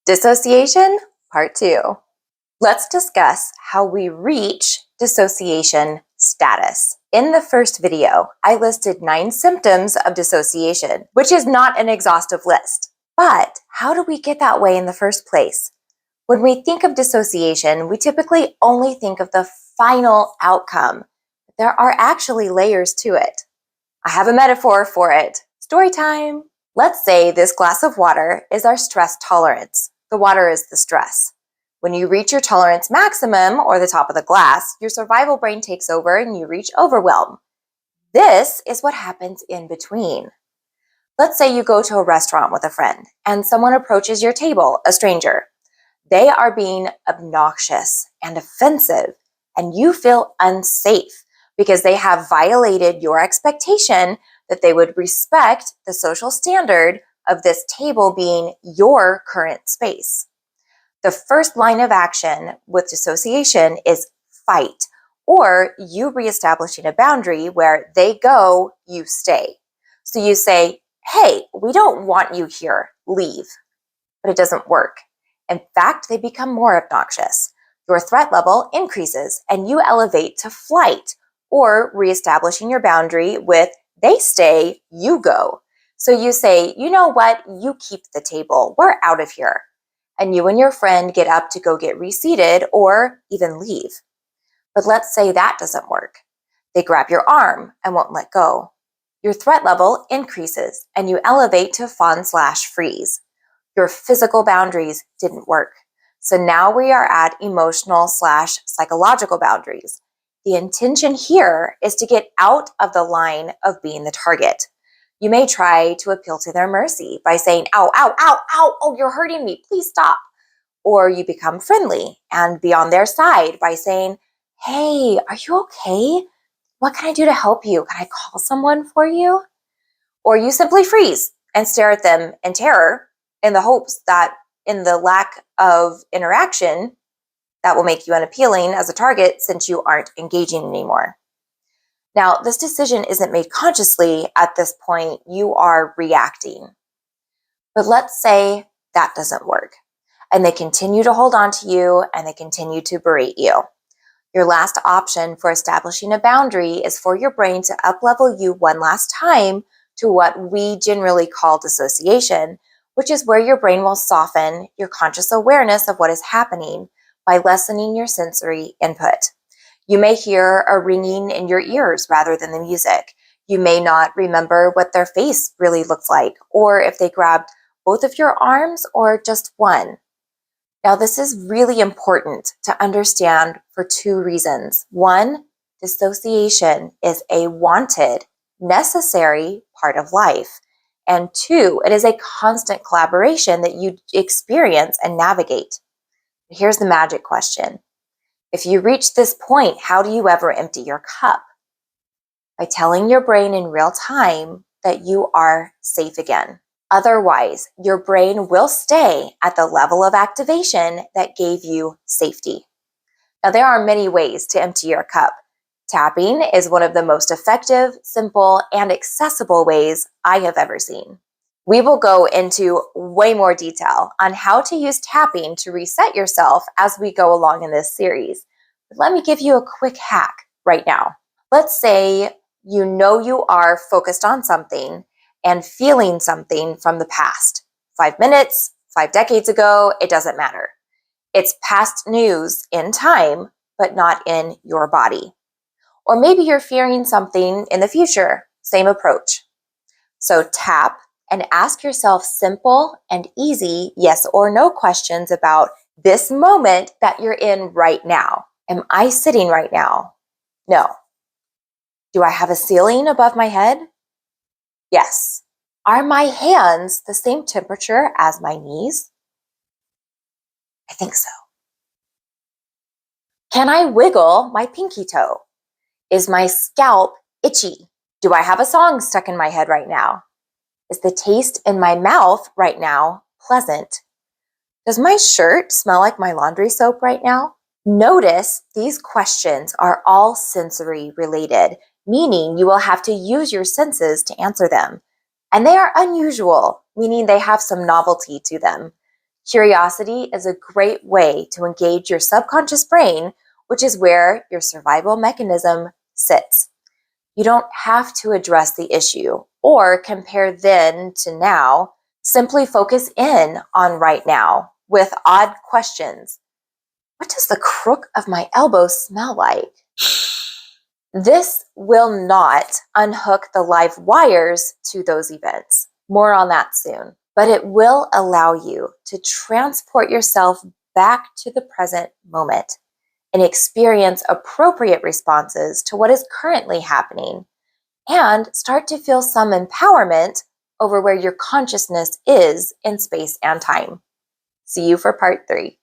Dissociation, Part 2. Let's discuss how we reach dissociation status. In the first video, I listed 9 symptoms of dissociation, which is not an exhaustive list. But how do we get that way in the first place? When we think of dissociation, we typically only think of the final outcome. There are actually layers to it. I have a metaphor for it. Story time. Let's say this glass of water is our stress tolerance. The water is the stress. When you reach your tolerance maximum, or the top of the glass, your survival brain takes over and you reach overwhelm. This is what happens in between. Let's say you go to a restaurant with a friend and someone approaches your table, a stranger. They are being obnoxious and offensive, and you feel unsafe because they have violated your expectation that they would respect the social standard of this table being your current space. The first line of action with dissociation is fight, or you reestablishing a boundary where they go, you stay. So you say, hey, we don't want you here, leave. But it doesn't work. In fact, they become more obnoxious. Your threat level increases and you elevate to flight, or reestablishing your boundary with they stay, you go. So you say, you know what, you keep the table, we're out of here. And you and your friend get up to go get reseated or even leave. But let's say that doesn't work. They grab your arm and won't let go. Your threat level increases and you elevate to fawn/freeze. Your physical boundaries didn't work. So now we are at emotional/psychological boundaries. The intention here is to get out of the line of being the target. You may try to appeal to their mercy by saying, ow, ow, ow, ow, oh, you're hurting me, please stop. Or you become friendly and be on their side by saying, hey, are you okay? What can I do to help you? Can I call someone for you? Or you simply freeze and stare at them in terror in the hopes that in the lack of interaction, that will make you unappealing as a target since you aren't engaging anymore. Now, this decision isn't made consciously at this point, you are reacting. But let's say that doesn't work and they continue to hold on to you and they continue to berate you. Your last option for establishing a boundary is for your brain to up-level you one last time to what we generally call dissociation, which is where your brain will soften your conscious awareness of what is happening by lessening your sensory input. You may hear a ringing in your ears rather than the music. You may not remember what their face really looks like, or if they grabbed both of your arms or just one. Now, this is really important to understand for 2 reasons. 1, dissociation is a wanted, necessary part of life. And 2, it is a constant collaboration that you experience and navigate. Here's the magic question. If you reach this point, how do you ever empty your cup? By telling your brain in real time that you are safe again. Otherwise, your brain will stay at the level of activation that gave you safety. Now, there are many ways to empty your cup. Tapping is one of the most effective, simple, and accessible ways I have ever seen. We will go into way more detail on how to use tapping to reset yourself as we go along in this series. But let me give you a quick hack right now. Let's say you know you are focused on something and feeling something from the past. 5 minutes, 5 decades ago, it doesn't matter. It's past news in time, but not in your body. Or maybe you're fearing something in the future. Same approach. So tap and ask yourself simple and easy yes or no questions about this moment that you're in right now. Am I sitting right now? No. Do I have a ceiling above my head? Yes. Are my hands the same temperature as my knees? I think so. Can I wiggle my pinky toe? Is my scalp itchy? Do I have a song stuck in my head right now? Is the taste in my mouth right now pleasant? Does my shirt smell like my laundry soap right now? Notice these questions are all sensory related, meaning you will have to use your senses to answer them. And they are unusual, meaning they have some novelty to them. Curiosity is a great way to engage your subconscious brain, which is where your survival mechanism sits. You don't have to address the issue or compare then to now. Simply focus in on right now with odd questions. What does the crook of my elbow smell like? This will not unhook the live wires to those events. More on that soon. But it will allow you to transport yourself back to the present moment and experience appropriate responses to what is currently happening and start to feel some empowerment over where your consciousness is in space and time. See you for part 3.